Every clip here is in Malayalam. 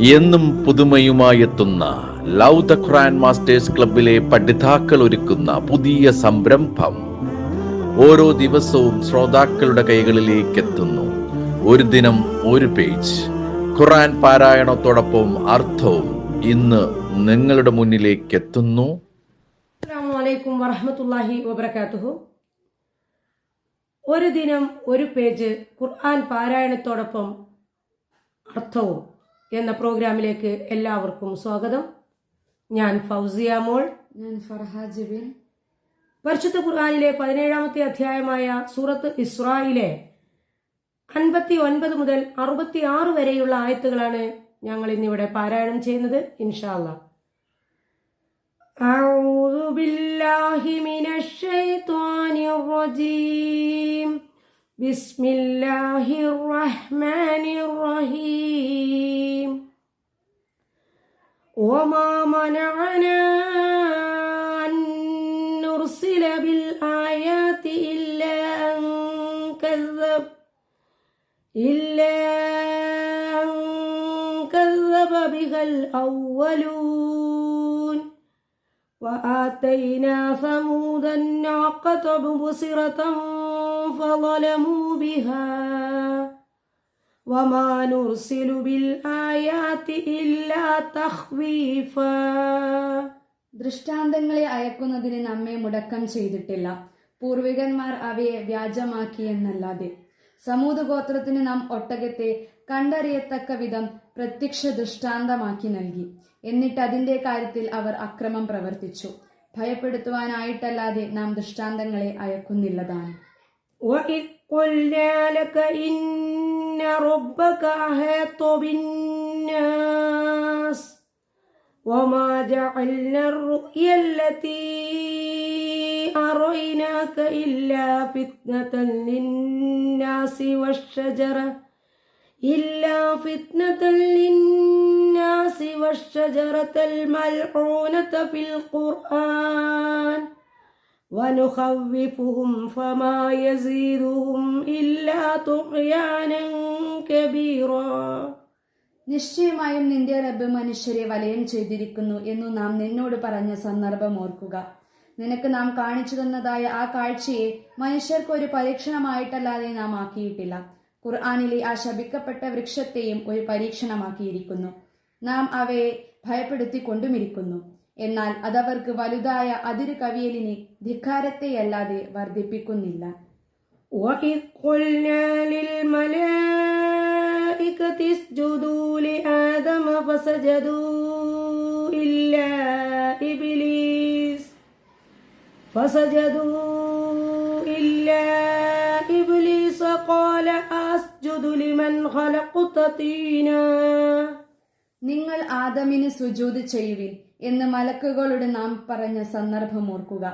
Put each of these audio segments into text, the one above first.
എന്നും പുതുമയുമായെത്തുന്ന ലവ് ദ ഖുർആൻ മാസ്റ്റേഴ്സ് ക്ലബിലെ പഠിതാക്കൾ ഒരുക്കുന്ന പുതിയ സംരംഭം ഓരോ ദിവസവും ശ്രോതാക്കളുടെ കൈകളിലേക്ക് എത്തുന്നു. ഒരു ദിനം ഒരു പേജ് ഖുർആൻ പാരായണത്തോടൊപ്പം അർത്ഥവും ഇന്ന് നിങ്ങളുടെ മുന്നിലേക്ക് എത്തുന്നു. അസ്സലാമു അലൈക്കും വറഹ്മത്തുള്ളാഹി വബറകാതുഹു. ഒരു ദിനം ഒരു പേജ് ഖുർആൻ പാരായണത്തോടൊപ്പം അർത്ഥവും എന്ന പ്രോഗ്രാമിലേക്ക് എല്ലാവർക്കും സ്വാഗതം. ഞാൻ ഫൗസിയ മോൾ. ഞാൻ ഫർഹ ജബീൻ. പരിശുദ്ധ ഖുർആനിലെ 17-ാമത്തെ അധ്യായമായ സൂറത്ത് ഇസ്രായിലെ 59 മുതൽ 66 വരെയുള്ള ആയത്തുകളാണ് ഞങ്ങൾ ഇന്നിവിടെ പാരായണം ചെയ്യുന്നത്. ഇൻഷാ അല്ലാഹ്. അഊദു ബില്ലാഹി മിനശ് ശൈത്വാനിർ റജീം. ബിസ്മില്ലാഹിർ റഹ്മാനിർ റഹീം. വമാ മനഅനാ അൻ നുർസില ബിൽ ആയാതി ഇല്ലാ അൻ കذب بها الأولون وآتينا ثمود الناقة مبصرة فظلموا بها وما نرسل بالآيات إلا تخويفا. ദൃഷ്ടാന്തങ്ങളെ അയക്കുന്നതിന് നമ്മെ മുടക്കം ചെയ്തിട്ടില്ല, പൂർവികന്മാർ അവയെ വ്യാജമാക്കി എന്നല്ലാതെ. സമൂത് ഗോത്രത്തിന് നാം ഒട്ടകത്തെ കണ്ടറിയത്തക്ക വിധം പ്രത്യക്ഷ ദൃഷ്ടാന്തമാക്കി നൽകി. എന്നിട്ട് അതിന്റെ കാര്യത്തിൽ അവർ അക്രമം പ്രവർത്തിച്ചു. ഭയപ്പെടുത്തുവാനായിട്ടല്ലാതെ നാം ദൃഷ്ടാന്തങ്ങളെ അയക്കുന്നില്ലതാണ്. وَإِذْ قُلْنَا لَكَ إِنَّ رَبَّكَ أَحَاطَ بِالنَّاسِ وَمَا جَعَلْنَا الرُّؤْيَا الَّتِي أَرَيْنَاكَ إِلَّا فِتْنَةً لِلنَّاسِ وَالشَّجَرَةَ الْمَلْعُونَةَ فِي الْقُرْآنِ وَنُخَوِّفُهُمْ فَمَا يَزِيدُهُمْ إِلَّا طُغْيَانًا كَبِيرًا. നിശ്ചയമായും നിന്റെ റബ്ബ് മനുഷ്യരെ വലയം ചെയ്തിരിക്കുന്നു എന്നു നാം നിന്നോട് പറഞ്ഞ സന്ദർഭം ഓർക്കുക. നിനക്ക് നാം കാണിച്ചു തന്നതായ ആ കാഴ്ചയെ മനുഷ്യർക്ക് ഒരു പരീക്ഷണമായിട്ടല്ലാതെ നാം ആക്കിയിട്ടില്ല. ഖുർആനിലെ ആ ശപിക്കപ്പെട്ട വൃക്ഷത്തെയും ഒരു പരീക്ഷണമാക്കിയിരിക്കുന്നു. നാം അവയെ ഭയപ്പെടുത്തിക്കൊണ്ടുമിരിക്കുന്നു. എന്നാൽ അതവർക്ക് വലുതായ അതിരു കവിയലിനെ ധിക്കാരത്തെയല്ലാതെ വർദ്ധിപ്പിക്കുന്നില്ല. وَإِذْ قُلْنَا لِلْمَلَائِكَةِ اسْجُدُوا لِآدَمَ فَسَجَدُوا إِلَّا إِبْلِيسَ قَالَ أَسْجُدُ لِمَنْ خَلَقْتَ طِينًا. നിങ്ങൾ ആദമിന് സുജൂദ് ചെയ്യുവിൻ എന്ന് മലക്കുകളോട് നാം പറഞ്ഞ സന്ദർഭം ഓർക്കുക.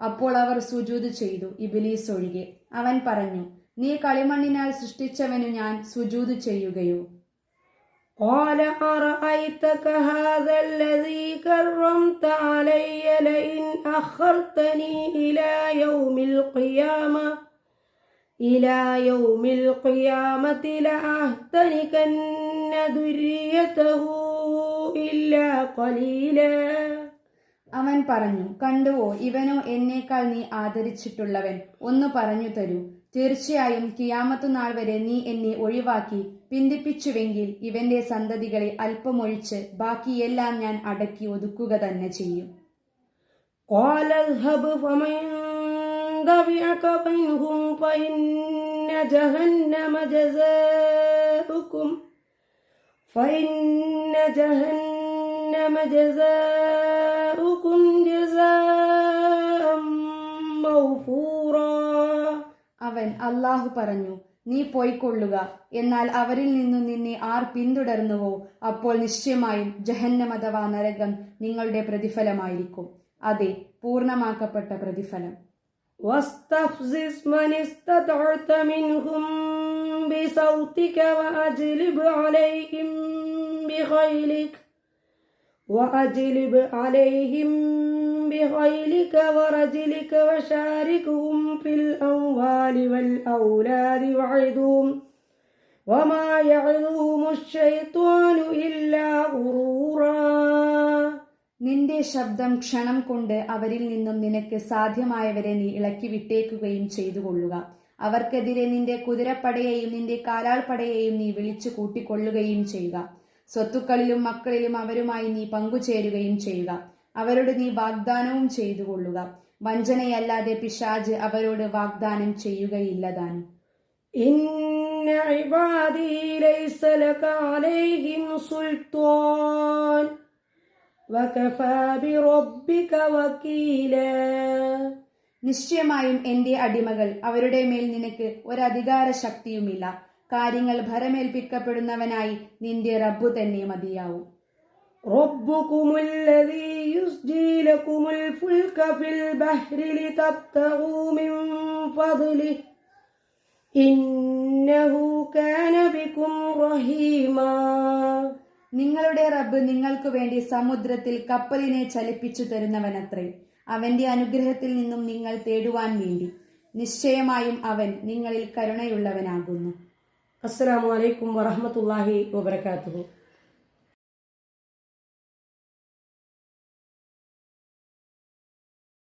അപ്പോൾ അവർ സുജൂദ് ചെയ്തു, ഇബ്ലീസ് ഒഴികെ. അവൻ പറഞ്ഞു, നീ കളിമണ്ണിനാൽ സൃഷ്ടിച്ചവനു ഞാൻ സുജൂദ് ചെയ്യുകയോ? قال أرأيتك هذا الذي كرمت علي لئن أخرتني إلى يوم القيامة لأحتنكن ذريته إلا قليلا. അവൻ പറഞ്ഞു, കണ്ടുവോ, ഇവനോ എന്നേക്കാൾ നീ ആദരിച്ചിട്ടുള്ളവൻ. ഒന്ന് പറഞ്ഞു തരൂ. തീർച്ചയായും കിയാമത്ത് നാൾ വരെ നീ എന്നെ ഒഴിവാക്കി പിന്തിപ്പിച്ചുവെങ്കിൽ ഇവന്റെ സന്തതികളെ അല്പമൊഴിച്ച് ബാക്കിയെല്ലാം ഞാൻ അടക്കി ഒതുക്കുക തന്നെ ചെയ്യും. قال اذهب فمن تبعك منهم فإن جهنم جزاؤكم جزاء موفورا. അവൻ അല്ലാഹു പറഞ്ഞു, നീ പോയിക്കൊള്ളുക. എന്നാൽ അവരിൽ നിന്നു നിന്നെ ആർ പിന്തുടർന്നുവോ അപ്പോൾ നിശ്ചയമായും ജഹന്നം അഥവാ നരകം നിങ്ങളുടെ പ്രതിഫലമായിരിക്കും. അതെ, പൂർണ്ണമാക്കപ്പെട്ട പ്രതിഫലം. واستفزز من استطعت منهم بصوتك وأجلب عليهم بخيلك ورجلك وشاركهم في الأموال والأولاد وعظهم وما يعظهم الشيطان إلا ശബ്ദം ക്ഷണം കൊണ്ട് അവരിൽ നിന്നും നിനക്ക് സാധ്യമായവരെ നീ ഇളക്കി വിട്ടേക്കുകയും ചെയ്തു കൊള്ളുക. അവർക്കെതിരെ നിന്റെ കുതിരപ്പടയെയും നിന്റെ കാലാൾപ്പടയെയും നീ വിളിച്ചു കൂട്ടിക്കൊള്ളുകയും ചെയ്യുക. സ്വത്തുക്കളിലും മക്കളിലും അവരുമായി നീ പങ്കുചേരുകയും ചെയ്യുക. അവരോട് നീ വാഗ്ദാനവും ചെയ്തു കൊള്ളുക. വഞ്ചനയല്ലാതെ പിശാച് അവരോട് വാഗ്ദാനം ചെയ്യുകയില്ലതാനും. ഇന്ന ഇബാദി ലൈസ ലക അലൈഹിം സുൽത്താൻ വകഫാ ബിറബ്ബിക വകീലാ. നിശ്ചയമായും എന്റെ അടിമകൾ, അവരുടെ മേൽ നിനക്ക് ഒരധികാര ശക്തിയുമില്ല. കാര്യങ്ങൾ ഭരമേൽപ്പിക്കപ്പെടുന്നവനായി നിന്റെ റബ്ബു തന്നെ മതിയാവും. റബ്ബുകുമുല്ലദീ യുസ്ജീ ലകുമുൽ ഫുൽക ഫിൽ ബഹ്രി ലിതബ്തഗൂ മിൻ ഫദ്ലിഹി ഇന്നഹു കാന ബികും റഹീമാ. നിങ്ങളുടെ റബ്ബ് നിങ്ങൾക്ക് വേണ്ടി സമുദ്രത്തിൽ കപ്പലിനെ ചലിപ്പിച്ചു തരുന്നവനത്രേ. അവന്റെ അനുഗ്രഹത്തിൽ നിന്നും നിങ്ങൾ തേടുവാൻ വേണ്ടി. നിശ്ചയമായും അവൻ നിങ്ങളിൽ കരുണയുള്ളവനാകുന്നു. അസ്സലാമു അലൈക്കും വറഹ്മത്തുള്ളാഹി വബറകാതുഹു.